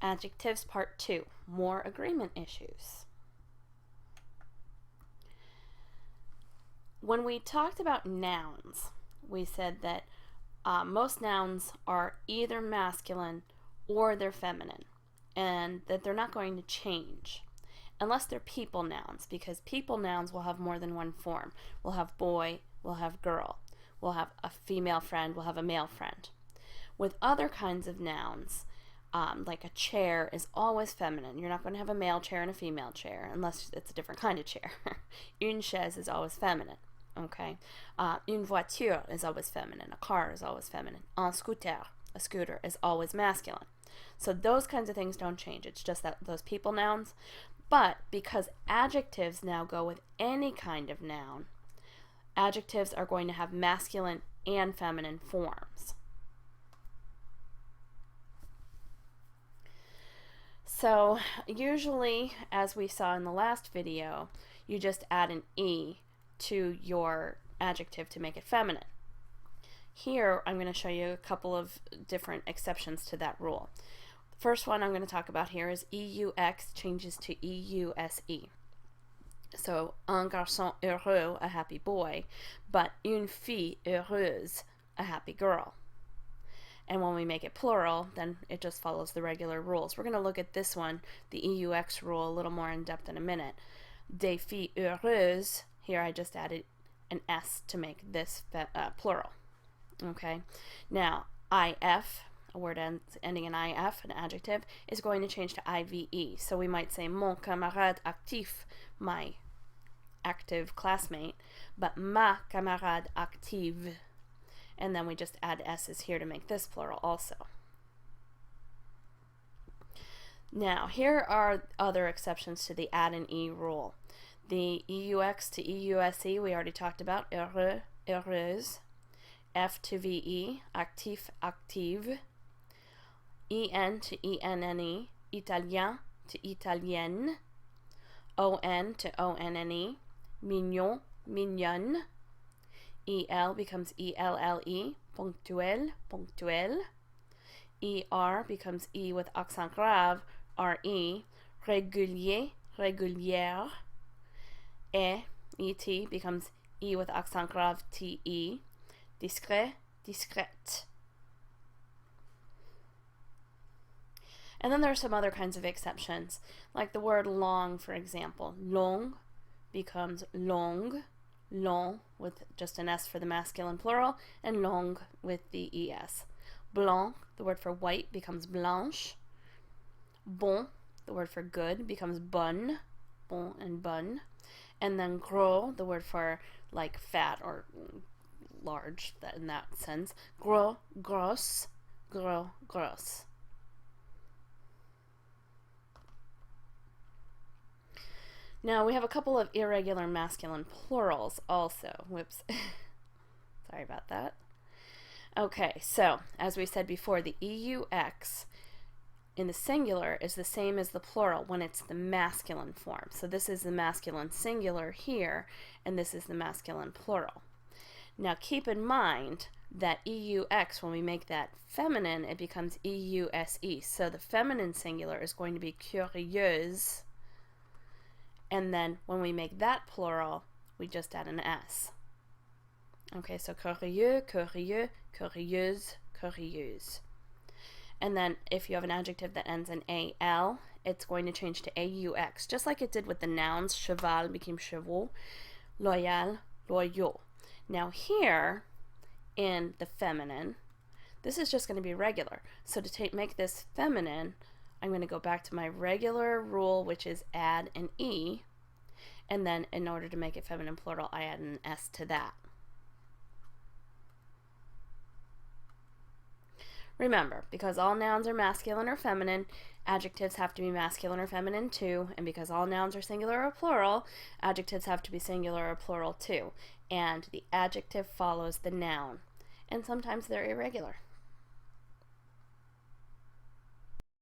Adjectives Part 2, more agreement issues. When we talked about nouns, we said that most nouns are either masculine or they're feminine, and that they're not going to change unless they're people nouns, because people nouns will have more than one form. We'll have boy, we'll have girl, we'll have a female friend, we'll have a male friend. With other kinds of nouns, like a chair is always feminine. You're not going to have a male chair and a female chair unless it's a different kind of chair. Une chaise is always feminine. Okay. Une voiture is always feminine. A car is always feminine. Un scooter, a scooter, is always masculine. So those kinds of things don't change. It's just that those people nouns. But because adjectives now go with any kind of noun, adjectives are going to have masculine and feminine forms. So usually, as we saw in the last video, you just add an E to your adjective to make it feminine. Here, I'm going to show you a couple of different exceptions to that rule. The first one I'm going to talk about here is EUX changes to EUSE. So, un garçon heureux, a happy boy, but une fille heureuse, a happy girl. And when we make it plural, then it just follows the regular rules. We're going to look at this one, the EUX rule, a little more in depth in a minute. Des filles heureuses, here I just added an S to make this plural. Okay, now IF, a word ending in IF, an adjective, is going to change to IVE. So we might say mon camarade actif, my active classmate, but ma camarade active. And then we just add S's here to make this plural also. Now, here are other exceptions to the add an E rule. The EUX to EUSE we already talked about, heureux, heureuse. F to VE, actif, active. EN to ENNE, italien to italienne. ON to ONNE, mignon, mignonne. EL becomes ELLE, ponctuel, ponctuel. ER becomes E with accent grave, RE, régulier, régulière. ET becomes E with accent grave, TE, discret, discrète. And then there are some other kinds of exceptions, like the word long, for example. Long becomes longue, long with just an S for the masculine plural, and longue with the ES. Blanc, the word for white, becomes blanche. Bon, the word for good, becomes bonne, bon and bonne. And then gros, the word for like fat or large, that in that sense. Gros, grosse, gros, grosse. Now we have a couple of irregular masculine plurals also. Whoops. Sorry about that. Okay, so as we said before, the EUX in the singular is the same as the plural when it's the masculine form. So this is the masculine singular here, and this is the masculine plural. Now keep in mind that EUX, when we make that feminine, it becomes EUSE. So the feminine singular is going to be curieuse. And then when we make that plural, we just add an S. Okay, so curieux, curieux, curieuse, curieuse. And then if you have an adjective that ends in AL, it's going to change to AUX, just like it did with the nouns. Cheval became chevaux, loyal, loyaux. Now here, in the feminine, this is just going to be regular. So to make this feminine, I'm going to go back to my regular rule, which is add an E, and then in order to make it feminine plural, I add an S to that. Remember, because all nouns are masculine or feminine, adjectives have to be masculine or feminine too, and because all nouns are singular or plural, adjectives have to be singular or plural too, and the adjective follows the noun, and sometimes they're irregular.